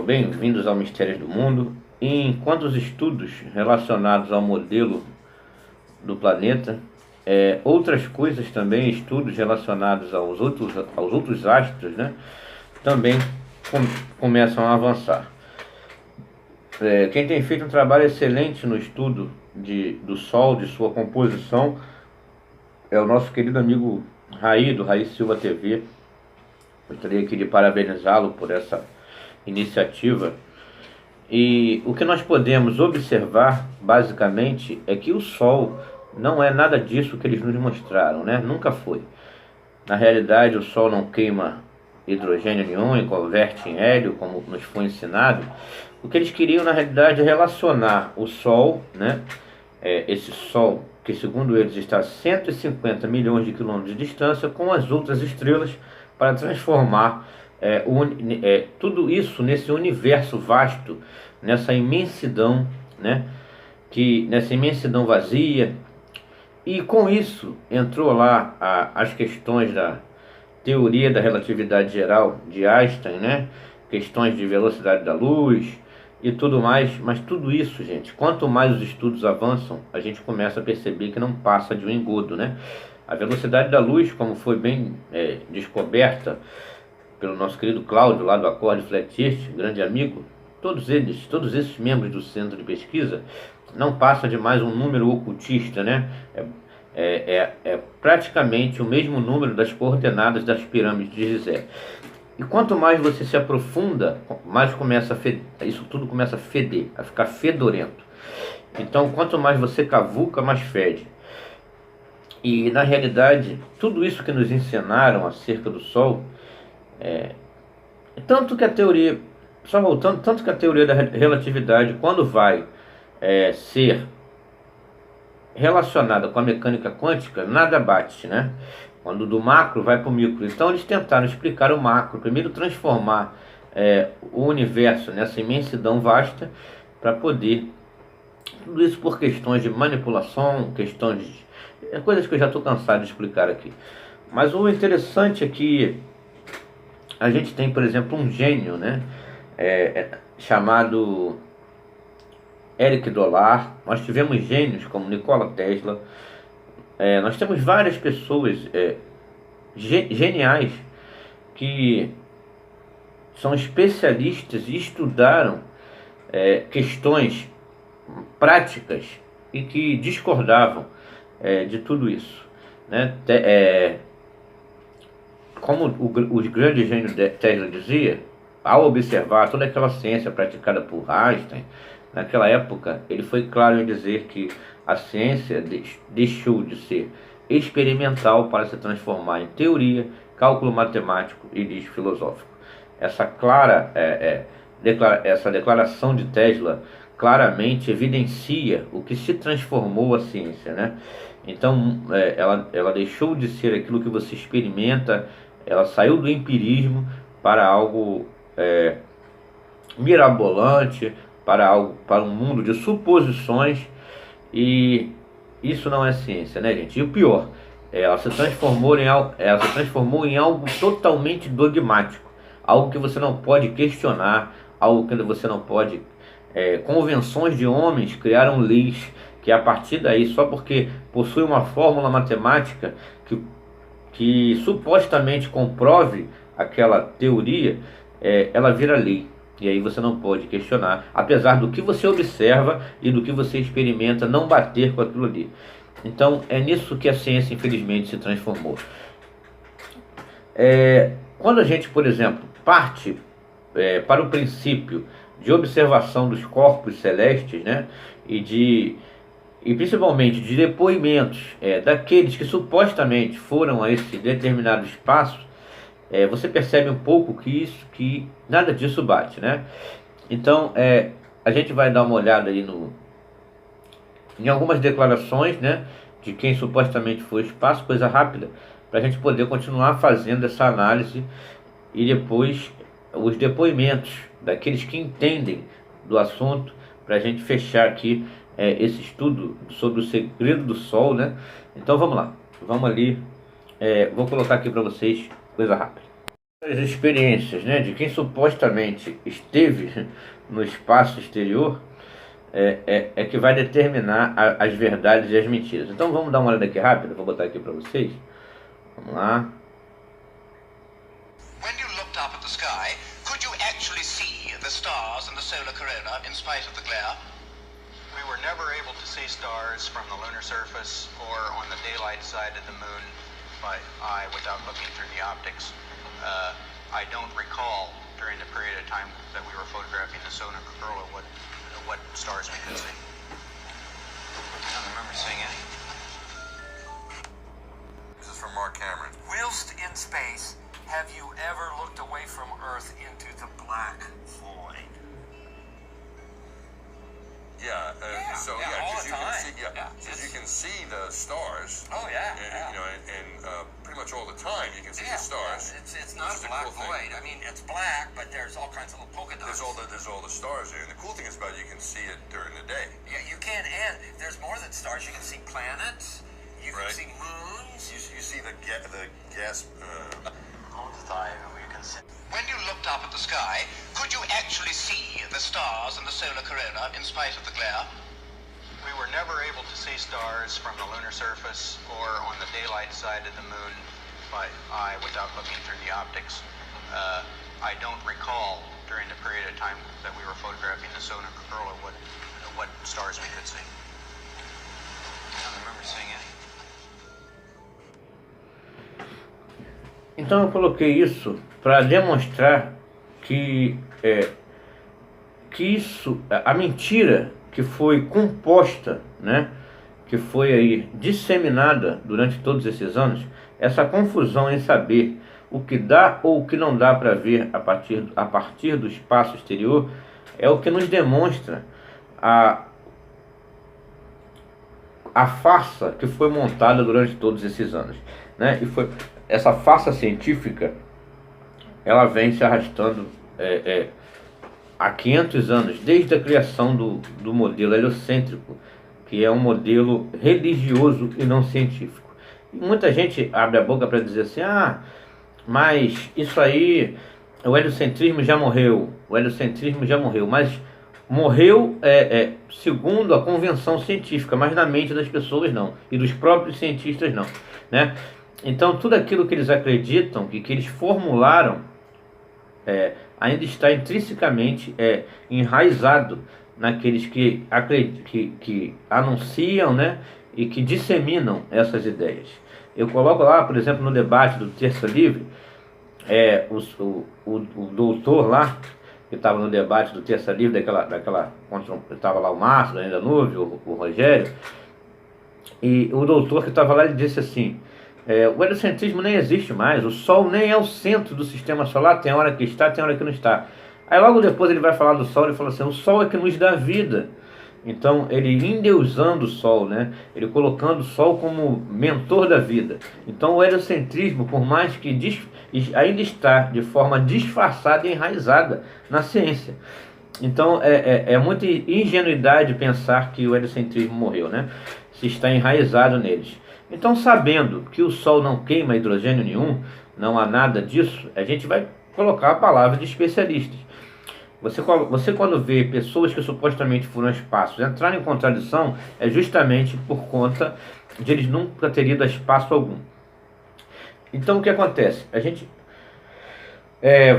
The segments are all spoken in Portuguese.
pessoal, bem-vindos ao Mistérios do Mundo. Enquanto os estudos relacionados ao modelo do planeta, outras coisas também, estudos relacionados aos outros astros, né, também começam a avançar. Quem tem feito um trabalho excelente no estudo do Sol, de sua composição, é o nosso querido amigo Raí, do Raí Silva TV. Gostaria aqui de parabenizá-lo por essa iniciativa. E o que nós podemos observar, basicamente, é que o Sol não é nada disso que eles nos mostraram, né? Nunca foi. Na realidade, o Sol não queima hidrogênio nenhum e converte em hélio, como nos foi ensinado. O que eles queriam, na realidade, é relacionar o Sol, né? Esse Sol, que segundo eles está a 150 milhões de quilômetros de distância, com as outras estrelas, para transformar tudo isso nesse universo vasto, nessa imensidão, né? Nessa imensidão vazia. E com isso entrou lá as questões da teoria da relatividade geral de Einstein, né? Questões de velocidade da luz e tudo mais. Mas tudo isso, gente, quanto mais os estudos avançam, a gente começa a perceber que não passa de um engodo, né? A velocidade da luz, como foi bem descoberta pelo nosso querido Cláudio, lá do Acorde Flatist, grande amigo, todos esses membros do centro de pesquisa, não passa de mais um número ocultista, né? É praticamente o mesmo número das coordenadas das pirâmides de Gizé. E quanto mais você se aprofunda, mais começa isso tudo começa a feder, a ficar fedorento. Então, quanto mais você cavuca, mais fede. E na realidade, tudo isso que nos ensinaram acerca do Sol, tanto que a teoria, só voltando, tanto que a teoria da relatividade, quando vai ser relacionada com a mecânica quântica, nada bate, né? Quando do macro vai para o micro. Então eles tentaram explicar o macro, primeiro transformar o universo nessa imensidão vasta, para poder, tudo isso por questões de manipulação, questões de coisas que eu já estou cansado de explicar aqui. Mas o interessante é que a gente tem, por exemplo, um gênio, né? Chamado Eric Dolar. Nós tivemos gênios como Nikola Tesla. Nós temos várias pessoas geniais que são especialistas e estudaram questões práticas e que discordavam de tudo isso, né? Como o grande gênio Tesla dizia, ao observar toda aquela ciência praticada por Einstein, naquela época, ele foi claro em dizer que a ciência deixou de ser experimental para se transformar em teoria, cálculo matemático e lixo filosófico. Essa declaração de Tesla claramente evidencia o que se transformou a ciência, né? Então, ela deixou de ser aquilo que você experimenta, ela saiu do empirismo para algo mirabolante, para um mundo de suposições, e isso não é ciência, né, gente? E o pior, ela se transformou em algo totalmente dogmático, algo que você não pode questionar, algo que você não pode... convenções de homens criaram leis que a partir daí, só porque possui uma fórmula matemática que supostamente comprove aquela teoria, ela vira lei. E aí você não pode questionar, apesar do que você observa e do que você experimenta não bater com aquilo ali. Então é nisso que a ciência infelizmente se transformou. Quando a gente, por exemplo, parte para o princípio de observação dos corpos celestes, né, e principalmente de depoimentos daqueles que supostamente foram a esse determinado espaço, você percebe um pouco que nada disso bate, né? Então, a gente vai dar uma olhada aí em algumas declarações, né, de quem supostamente foi ao espaço, coisa rápida, para a gente poder continuar fazendo essa análise, e depois os depoimentos daqueles que entendem do assunto, para a gente fechar aqui esse estudo sobre o segredo do Sol, né? Então vamos lá, vamos ali, vou colocar aqui para vocês, coisa rápida. As experiências, né, de quem supostamente esteve no espaço exterior é que vai determinar as verdades e as mentiras. Então vamos dar uma olhada aqui rápido, vou botar aqui para vocês. Vamos lá. When you looked up at the sky, could you actually see the stars and the solar corona in spite of the glare? We were never able to see stars from the lunar surface or on the daylight side of the moon by eye without looking through the optics. I don't recall during the period of time that we were photographing the solar corona what stars we could see. I don't remember seeing any. This is from Mark Cameron. Whilst in space, have you ever looked away from Earth into the black void? Yeah, so all because the you can time. see, because you can see the stars. Oh yeah, and, you know, and pretty much all the time you can see the stars. It's not which is a black cool thing. void. I mean, it's black, but there's all kinds of little polka dots. There's all the stars there, and the cool thing is about it, you can see it during the day. Yeah, you can, and there's more than stars. You can see planets. You can Right. see moons. You see the gas. All the time we can see. When you looked up at the sky, could you actually see the stars and the solar corona in spite of the glare? We were never able to see stars from the lunar surface or on the daylight side of the moon by eye without looking through the optics. I don't recall during the period of time that we were photographing the solar corona what stars we could see. I don't remember seeing any. Então eu coloquei isso para demonstrar que a mentira que foi composta, né, que foi aí disseminada durante todos esses anos, essa confusão em saber o que dá ou o que não dá para ver a partir do espaço exterior, é o que nos demonstra a farsa que foi montada durante todos esses anos, né? E foi essa farsa científica, ela vem se arrastando há 500 anos, desde a criação do modelo heliocêntrico, que é um modelo religioso e não científico. E muita gente abre a boca para dizer assim, mas isso aí, o heliocentrismo já morreu, mas morreu segundo a convenção científica, mas na mente das pessoas não, e dos próprios cientistas não, né? Então tudo aquilo que eles acreditam, que eles formularam, ainda está intrinsecamente enraizado naqueles que anunciam, né, e que disseminam essas ideias. Eu coloco lá, por exemplo, no debate do Terça Livre, o doutor lá, que estava no debate do Terça Livre, estava lá o Márcio, ainda Nuvem, o Rogério, e o doutor que estava lá, ele disse assim, o heliocentrismo nem existe mais, o Sol nem é o centro do sistema solar, tem hora que está, tem hora que não está. Aí logo depois ele vai falar do Sol, ele fala assim, o Sol é que nos dá vida. Então ele endeusando o Sol, né? Ele colocando o Sol como mentor da vida. Então o heliocentrismo, por mais que ainda está de forma disfarçada e enraizada na ciência. Então é muita ingenuidade pensar que o heliocentrismo morreu, né? Se está enraizado neles. Então, sabendo que o Sol não queima hidrogênio nenhum, não há nada disso, a gente vai colocar a palavra de especialistas. Você quando vê pessoas que supostamente foram ao espaço entrarem em contradição, é justamente por conta de eles nunca terem ido a espaço algum. Então, o que acontece? A gente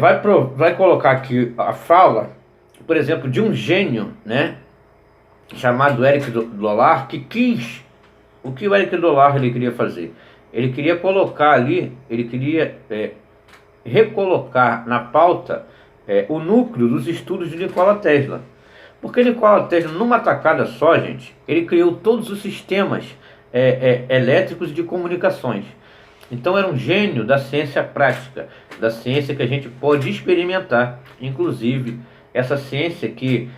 vai colocar aqui a fala, por exemplo, de um gênio, né, chamado Eric Dollard, que quis... O que o Eric Dollard ele queria fazer? Ele queria colocar ali, ele queria recolocar na pauta o núcleo dos estudos de Nikola Tesla. Porque Nikola Tesla, numa tacada só, gente, ele criou todos os sistemas elétricos e de comunicações. Então era um gênio da ciência prática, da ciência que a gente pode experimentar. Inclusive, essa ciência que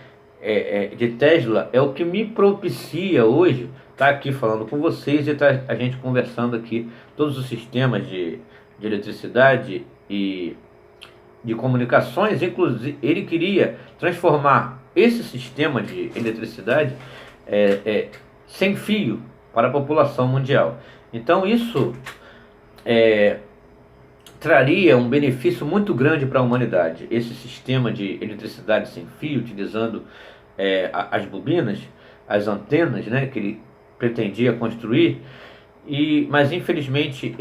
de Tesla é o que me propicia hoje estar aqui falando com vocês e a gente conversando aqui todos os sistemas de eletricidade e de comunicações. Inclusive, ele queria transformar esse sistema de eletricidade sem fio para a população mundial. Então isso traria um benefício muito grande para a humanidade. Esse sistema de eletricidade sem fio, utilizando as bobinas, as antenas, né, que ele pretendia construir, mas infelizmente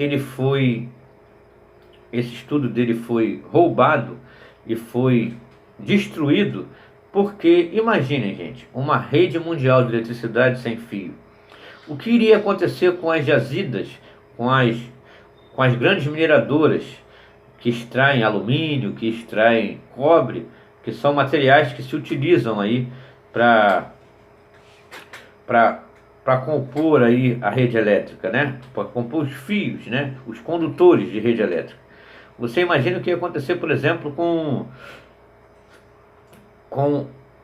esse estudo dele foi roubado e foi destruído, porque imaginem, gente, uma rede mundial de eletricidade sem fio. O que iria acontecer com as jazidas, com as grandes mineradoras que extraem alumínio, que extraem cobre, que são materiais que se utilizam aí para compor aí a rede elétrica, né? Para compor os fios, né? Os condutores de rede elétrica. Você imagina o que ia acontecer, por exemplo, com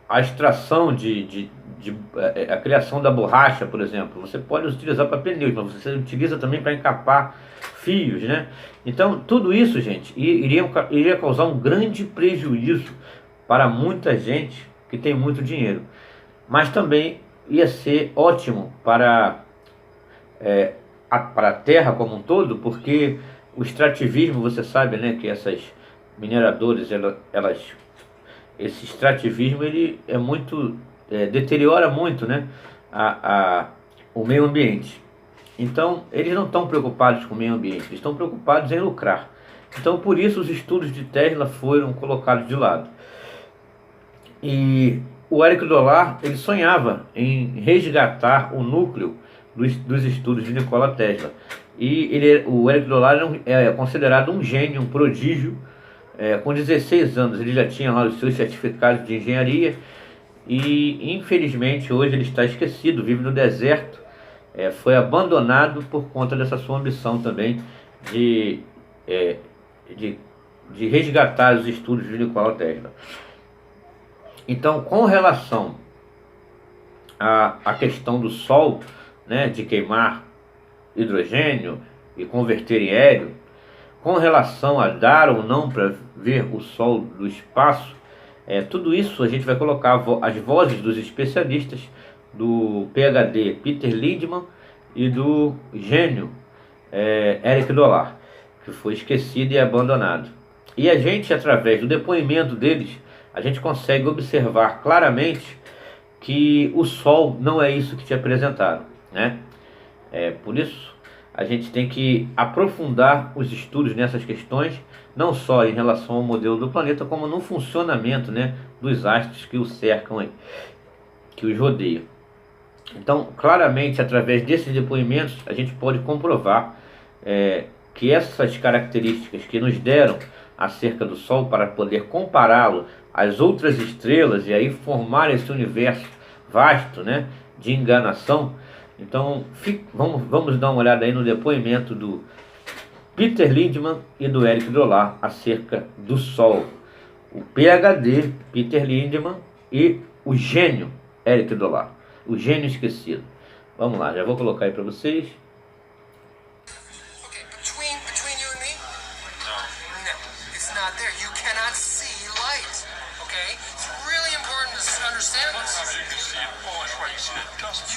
a extração a criação da borracha, por exemplo. Você pode utilizar para pneus, mas você utiliza também para encapar fios, né? Então, tudo isso, gente, iria causar um grande prejuízo para muita gente que tem muito dinheiro. Mas também ia ser ótimo para a terra como um todo, porque o extrativismo, você sabe, né, que essas mineradoras, esse extrativismo, ele é muito, deteriora muito, né, o meio ambiente. Então, eles não estão preocupados com o meio ambiente, eles estão preocupados em lucrar. Então, por isso, os estudos de Tesla foram colocados de lado. E o Eric Dollar, ele sonhava em resgatar o núcleo dos estudos de Nikola Tesla. E o Eric Dollar é considerado um gênio, um prodígio. Com 16 anos ele já tinha lá os seus certificados de engenharia. E infelizmente hoje ele está esquecido, vive no deserto. Foi abandonado por conta dessa sua ambição também de resgatar os estudos de Nikola Tesla. Então, com relação à questão do Sol, né, de queimar hidrogênio e converter em hélio, com relação a dar ou não para ver o Sol do espaço, tudo isso a gente vai colocar as vozes dos especialistas, do PhD Peter Lindman e do gênio Eric Dollar, que foi esquecido e abandonado. E a gente, através do depoimento deles, a gente consegue observar claramente que o Sol não é isso que te apresentaram, né? Por isso, a gente tem que aprofundar os estudos nessas questões, não só em relação ao modelo do planeta, como no funcionamento, né, dos astros que o cercam, que os rodeiam. Então, claramente, através desses depoimentos, a gente pode comprovar que essas características que nos deram acerca do Sol, para poder compará-lo às outras estrelas e aí formar esse universo vasto, né, de enganação. Então, vamos dar uma olhada aí no depoimento do Peter Lindman e do Eric Dollar acerca do Sol. O PhD Peter Lindman e o gênio Eric Dollar, o gênio esquecido. Vamos lá, já vou colocar aí para vocês. Okay, between you and me? No, it's not there. You cannot see light. Okay? It's really important to understand this. You can see it. Oh, that's right. You see the dust.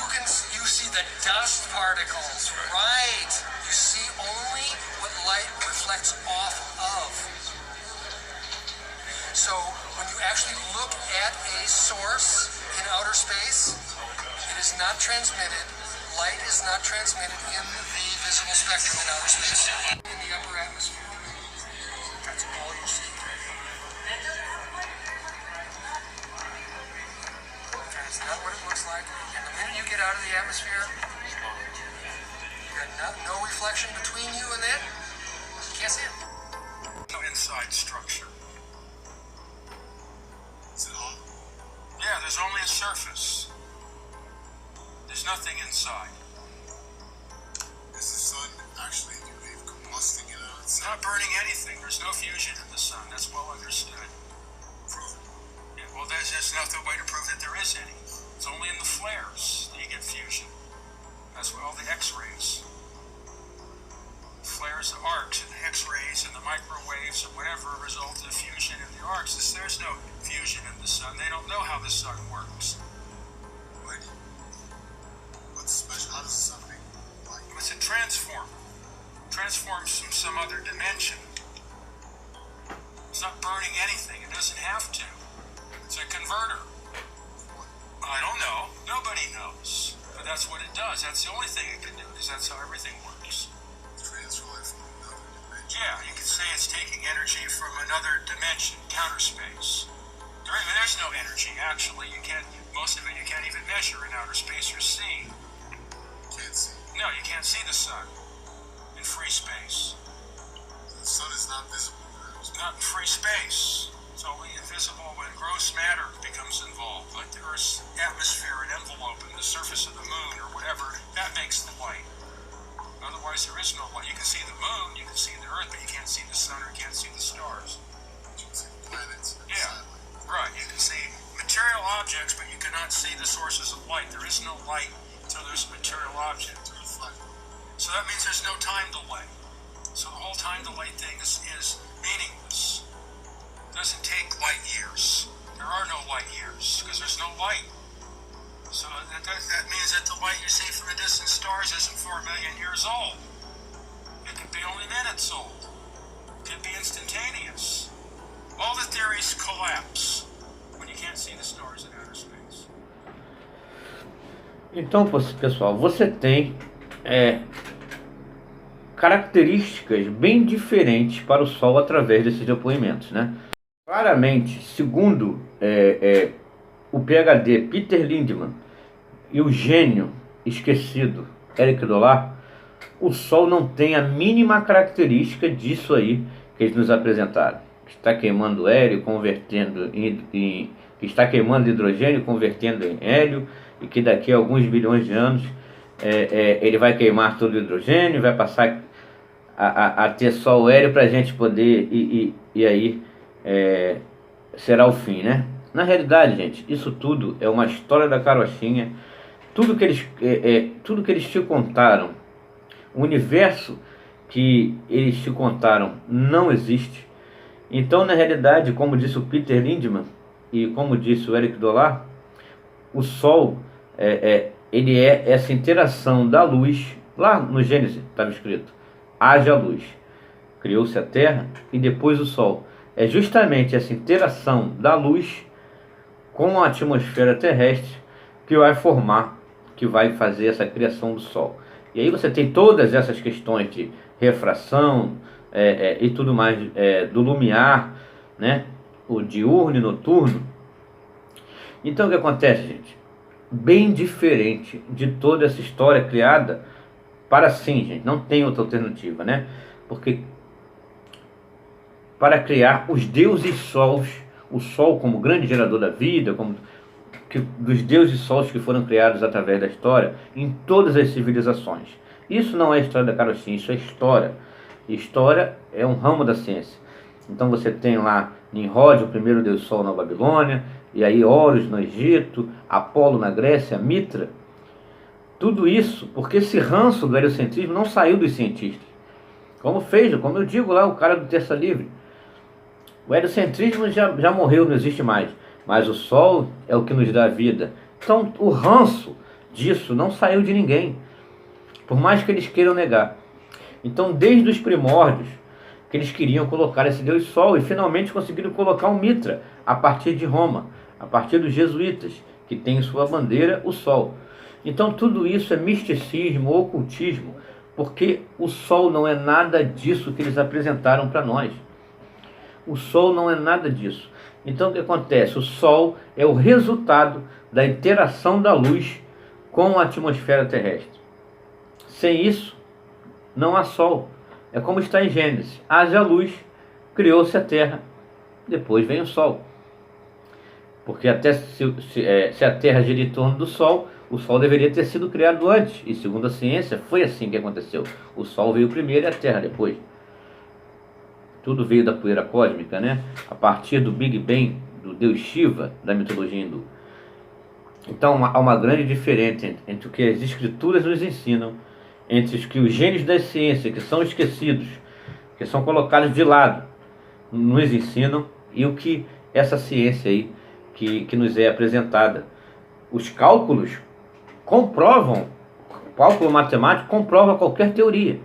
You see the dust particles, right? You see only what light reflects off of. So when you actually look at a source in outer space, it is not transmitted. Light is not transmitted in the visible spectrum in outer space. In the upper atmosphere. That's all you see. That's not what it looks like. And the minute you get out of the atmosphere, you got no reflection between you and it. You can't see it. No inside structure. Is it all? Yeah, there's only a surface. There's nothing inside. Is the sun actually, do you believe, combusting it out? It's not burning anything. There's no fusion in the sun. That's well understood. Prove it. Yeah, well, there's no way to prove that there is any. It's only in the flares that you get fusion. That's where all the X-rays. Flares, the arcs, and the X-rays, and the microwaves, and whatever result in fusion in the arcs. There's no fusion in the sun. They don't know how the sun works. Wait. What's special? How does the sun make light? It's a transformer. Transforms from some other dimension does. That's the only thing it can do, because that's how everything works. Transfer life from another dimension. Yeah, you could say it's taking energy from another dimension, counter space. There's no energy, actually. Most of it you can't even measure in outer space or see. Can't see. No, you can't see the sun in free space. The sun is not visible. It's not in free space. It's only invisible when gross matter becomes involved, like the Earth's atmosphere and envelope and the surface of the moon or whatever. That makes the light. Otherwise, there is no light. You can see the moon, you can see the Earth, but you can't see the sun or you can't see the stars. You can see the planets. And Yeah. satellite. Right, you can see material objects, but you cannot see the sources of light. There is no light until there's a material object. To reflect. So that means there's no time delay. So the whole time delay thing is meaningless. It doesn't take light years. There are no light years because there's no light. So that means that the light you see from the distant stars isn't 4 million years old. It could be only minutes old. It could be instantaneous. All the theories collapse when you can't see the stars in outer space. Então, pessoal, você tem características bem diferentes para o Sol através desses depoimentos, né? Claramente, segundo o PhD Peter Lindemann e o gênio esquecido Eric Dollard, o Sol não tem a mínima característica disso aí que eles nos apresentaram. Está queimando hélio, convertendo que está queimando hidrogênio, convertendo em hélio, e que daqui a alguns bilhões de anos ele vai queimar todo o hidrogênio, vai passar a ter só o hélio para a gente poder, e aí será o fim, né? Na realidade, gente, isso tudo é uma história da carochinha. Tudo que eles te contaram, o universo que eles te contaram não existe. Então, na realidade, como disse o Peter Lindemann e como disse o Eric Dollard, o Sol ele é essa interação da luz. Lá no Gênesis estava escrito: haja luz. Criou-se a Terra e depois o Sol. É justamente essa interação da luz com a atmosfera terrestre que vai formar, que vai fazer essa criação do Sol. E aí você tem todas essas questões de refração e tudo mais, do lumiar, né? O diurno e noturno. Então o que acontece, gente? Bem diferente de toda essa história criada para sim, gente, não tem outra alternativa, né? Porque para criar os deuses sols, o Sol como grande gerador da vida, dos deuses sols que foram criados através da história em todas as civilizações. Isso não é história da carochinha, isso é história. História é um ramo da ciência. Então você tem lá Nimrod, o primeiro deus sol na Babilônia, e aí Horus no Egito, Apolo na Grécia, Mitra. Tudo isso porque esse ranço do heliocentrismo não saiu dos cientistas. Como eu digo lá, o cara do Terça Livre. O heliocentrismo já morreu, não existe mais. Mas o Sol é o que nos dá vida. Então o ranço disso não saiu de ninguém, por mais que eles queiram negar. Então desde os primórdios que eles queriam colocar esse Deus Sol, e finalmente conseguiram colocar um Mitra a partir de Roma, a partir dos jesuítas, que tem em sua bandeira o Sol. Então tudo isso é misticismo, ocultismo, porque o Sol não é nada disso que eles apresentaram para nós. O Sol não é nada disso. Então o que acontece? O Sol é o resultado da interação da luz com a atmosfera terrestre. Sem isso, não há Sol. É como está em Gênesis: haja luz, criou-se a Terra, depois vem o Sol. Porque até se a Terra gira em torno do Sol, o Sol deveria ter sido criado antes. E segundo a ciência, foi assim que aconteceu. O Sol veio primeiro e a Terra depois. Tudo veio da poeira cósmica, né? A partir do Big Bang, do deus Shiva, da mitologia hindu. Então há uma grande diferença entre o que as escrituras nos ensinam, entre os que os gênios da ciência, que são esquecidos, que são colocados de lado, nos ensinam, e o que essa ciência aí que nos é apresentada. Os cálculos comprovam, o cálculo matemático comprova qualquer teoria,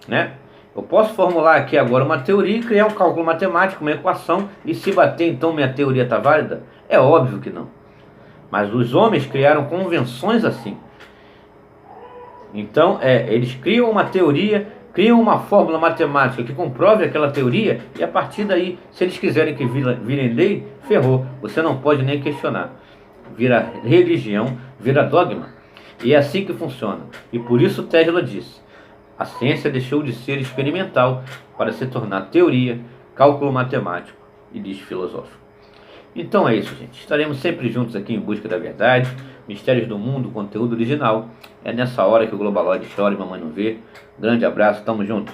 né? Eu posso formular aqui agora uma teoria e criar um cálculo matemático, uma equação, e se bater, então minha teoria está válida? É óbvio que não. Mas os homens criaram convenções assim. Então, eles criam uma teoria, criam uma fórmula matemática que comprove aquela teoria, e a partir daí, se eles quiserem que virem lei, ferrou. Você não pode nem questionar. Vira religião, vira dogma. E é assim que funciona. E por isso Tesla disse: a ciência deixou de ser experimental para se tornar teoria, cálculo matemático e lixo filosófico. Então é isso, gente. Estaremos sempre juntos aqui em busca da verdade, mistérios do mundo, conteúdo original. É nessa hora que o Globaloid chora e mamãe não vê. Grande abraço, tamo junto.